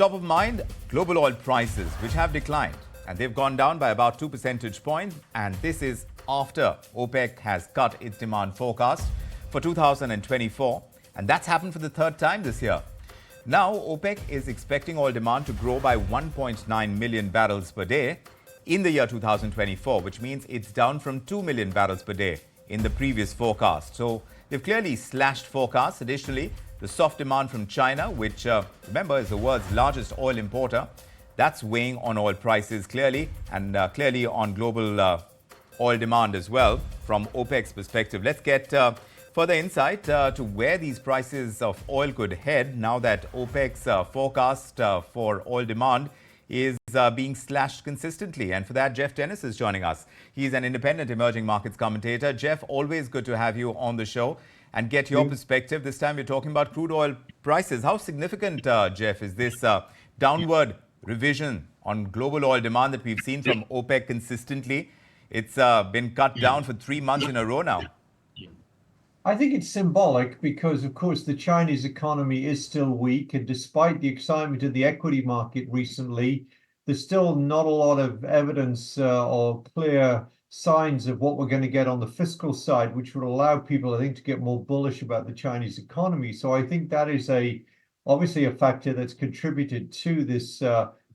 top of mind, global oil prices, which have declined, and they've gone down by about 2 percentage points. And this is after OPEC has cut its demand forecast for 2024. And that's happened for the third time this year. Now, OPEC is expecting oil demand to grow by 1.9 million barrels per day in the year 2024, which means it's down from 2 million barrels per day in the previous forecast. So they've clearly slashed forecasts. Additionally, the soft demand from China, which, remember, is the world's largest oil importer, that's weighing on oil prices clearly, and clearly on global oil demand as well from OPEC's perspective. Let's get further insight to where these prices of oil could head now that OPEC's forecast for oil demand is being slashed consistently. And for that, Geoff Dennis is joining us. He's an independent emerging markets commentator. Geoff, always good to have you on the show and get your perspective. This time we're talking about crude oil prices. How significant, Geoff, is this downward revision on global oil demand that we've seen from OPEC consistently? It's been cut down for 3 months in a row now. I think it's symbolic because, of course, the Chinese economy is still weak. And despite the excitement of the equity market recently, there's still not a lot of evidence or clear signs of what we're going to get on the fiscal side, which would allow people, I think, to get more bullish about the Chinese economy. So I think that is obviously a factor that's contributed to this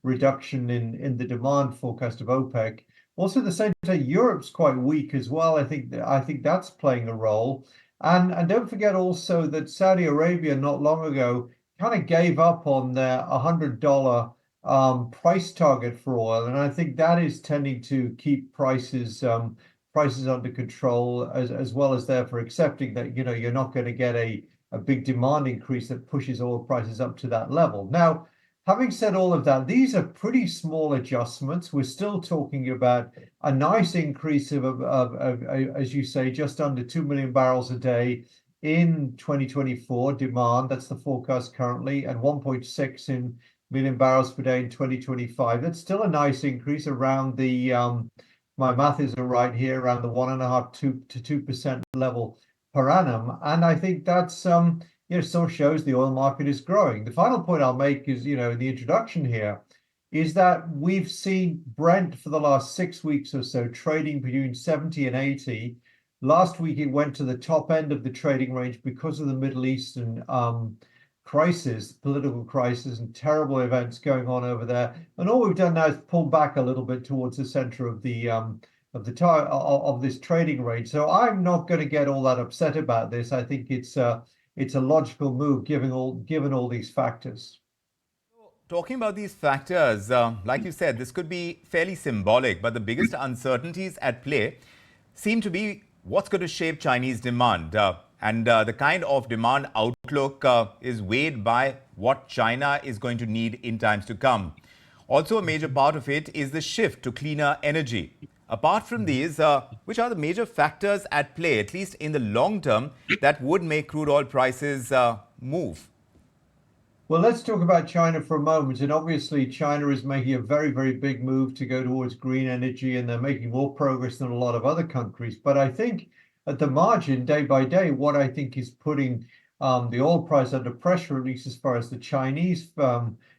reduction in the demand forecast of OPEC. Also, at the same time, Europe's quite weak as well. I think that's playing a role. And don't forget also that Saudi Arabia not long ago kind of gave up on their $100 price target for oil, and I think that is tending to keep prices under control, as well as therefore accepting that you're not going to get a big demand increase that pushes oil prices up to that level. Now, having said all of that, these are pretty small adjustments. We're still talking about a nice increase of as you say, just under 2 million barrels a day in 2024 demand. That's the forecast currently, and 1.6 million barrels per day in 2025. That's still a nice increase around the, my math is right here, around the 1.5% to 2% level per annum. And I think that's, still shows the oil market is growing. The final point I'll make is, in the introduction here, is that we've seen Brent for the last 6 weeks or so trading between 70 and 80. Last week, it went to the top end of the trading range because of the Middle Eastern crisis, political crisis, and terrible events going on over there. And all we've done now is pull back a little bit towards the center of this trading range. So I'm not going to get all that upset about this. I think it's a logical move given all these factors. Talking about these factors, like you said, this could be fairly symbolic, but the biggest uncertainties at play seem to be what's going to shape Chinese demand. And the kind of demand outlook is weighed by what China is going to need in times to come. Also, a major part of it is the shift to cleaner energy. Apart from these, which are the major factors at play, at least in the long term, that would make crude oil prices move? Well, let's talk about China for a moment. And obviously, China is making a very, very big move to go towards green energy, and they're making more progress than a lot of other countries. But I think at the margin, day by day, what I think is putting the oil price under pressure, at least as far as the Chinese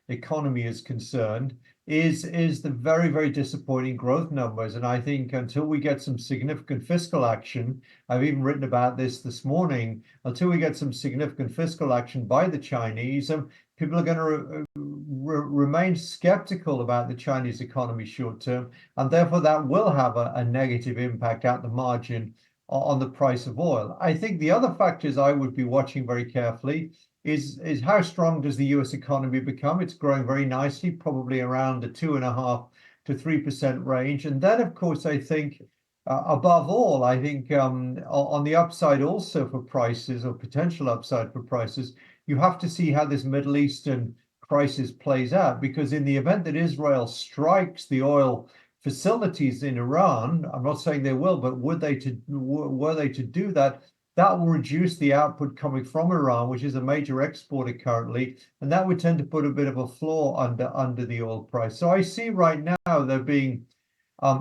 economy is concerned, is the very, very disappointing growth numbers. And I think until we get some significant fiscal action, I've even written about this morning, until we get some significant fiscal action by the Chinese, people are going to remain skeptical about the Chinese economy short term, and therefore that will have a negative impact at the margin on the price of oil. I think the other factors I would be watching very carefully is how strong does the US economy become? It's growing very nicely, probably around the 2.5% to 3% range. And then, of course, I think above all, I think on the upside also for prices, or potential upside for prices, you have to see how this Middle Eastern crisis plays out, because in the event that Israel strikes the oil facilities in Iran, I'm not saying they will, but were they to do that, that will reduce the output coming from Iran, which is a major exporter currently, and that would tend to put a bit of a floor under the oil price. So I see right now there being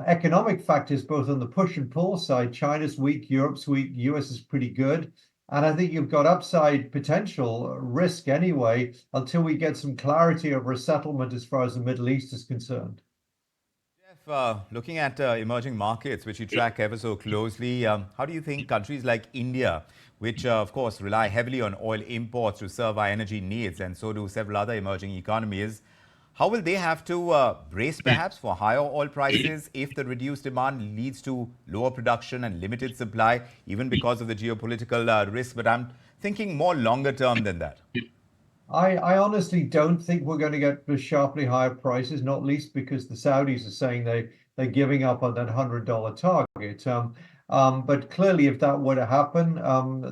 economic factors both on the push and pull side. China's weak, Europe's weak, US is pretty good. And I think you've got upside potential risk anyway until we get some clarity over a settlement as far as the Middle East is concerned. Jeff, looking at emerging markets, which you track ever so closely, how do you think countries like India, which of course rely heavily on oil imports to serve our energy needs, and so do several other emerging economies, how will they have to brace perhaps for higher oil prices if the reduced demand leads to lower production and limited supply, even because of the geopolitical risk? But I'm thinking more longer term than that. I honestly don't think we're going to get sharply higher prices, not least because the Saudis are saying they're giving up on that $100 target. But clearly, if that were to happen,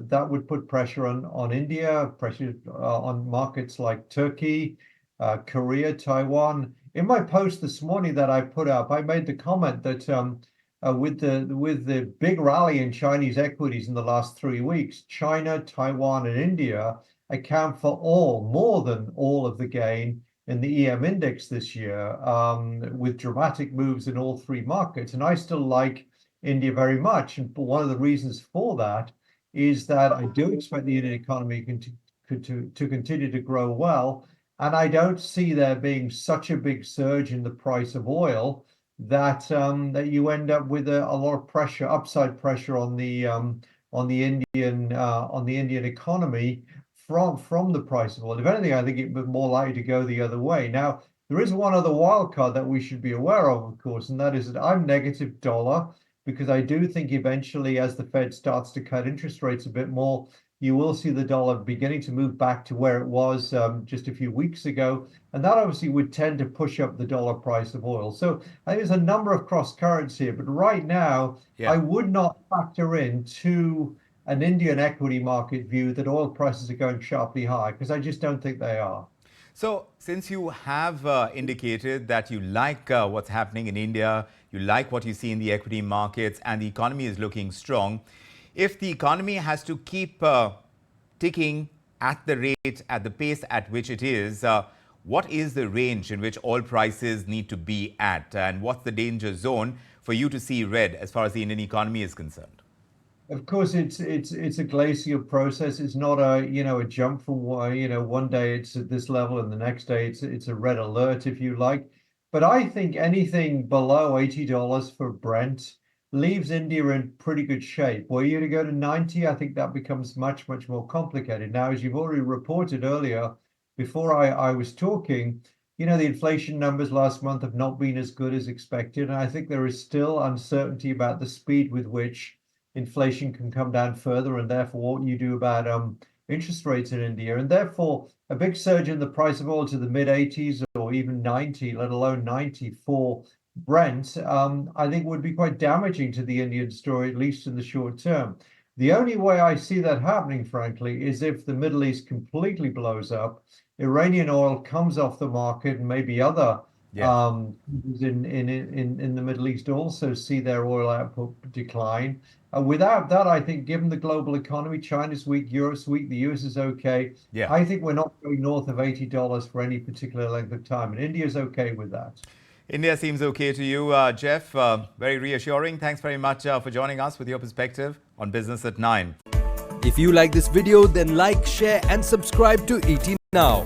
that would put pressure on India, pressure on markets like Turkey, Korea, Taiwan. In my post this morning that I put up, I made the comment that with the big rally in Chinese equities in the last 3 weeks, China, Taiwan, and India account for more than all of the gain in the EM index this year, with dramatic moves in all three markets. And I still like India very much. And one of the reasons for that is that I do expect the Indian economy to continue to grow well. And I don't see there being such a big surge in the price of oil that that you end up with a lot of pressure, upside pressure on the Indian economy from the price of oil. If anything, I think it would more likely to go the other way. Now, there is one other wild card that we should be aware of course, and that is that I'm negative dollar because I do think eventually, as the Fed starts to cut interest rates a bit more, you will see the dollar beginning to move back to where it was just a few weeks ago. And that obviously would tend to push up the dollar price of oil. So I think there's a number of cross currents here. But right now, I would not factor into an Indian equity market view that oil prices are going sharply high, because I just don't think they are. So, since you have indicated that you like what's happening in India, you like what you see in the equity markets, and the economy is looking strong, if the economy has to keep ticking at the rate, at the pace at which it is, what is the range in which oil prices need to be at? And what's the danger zone for you to see red as far as the Indian economy is concerned? Of course, it's a glacial process. It's not a jump from one day it's at this level and the next day it's a red alert, if you like. But I think anything below $80 for Brent leaves India in pretty good shape. Were you to go to 90, I think that becomes much more complicated. Now, as you've already reported earlier, before I was talking, the inflation numbers last month have not been as good as expected, and I think there is still uncertainty about the speed with which inflation can come down further, and therefore what you do about interest rates in India. And therefore a big surge in the price of oil to the mid 80s or even 90, let alone 90 for Brent, I think would be quite damaging to the Indian story, at least in the short term. The only way I see that happening, frankly, is if the Middle East completely blows up, Iranian oil comes off the market, and maybe other in the Middle East also see their oil output decline. Without that, I think, given the global economy, China's weak, Europe's weak, the US is okay. I think we're not going north of $80 for any particular length of time, and India's okay with that. India seems okay to you, Jeff. Very reassuring. Thanks very much for joining us with your perspective on Business at 9. If you like this video, then like, share and subscribe to ET Now.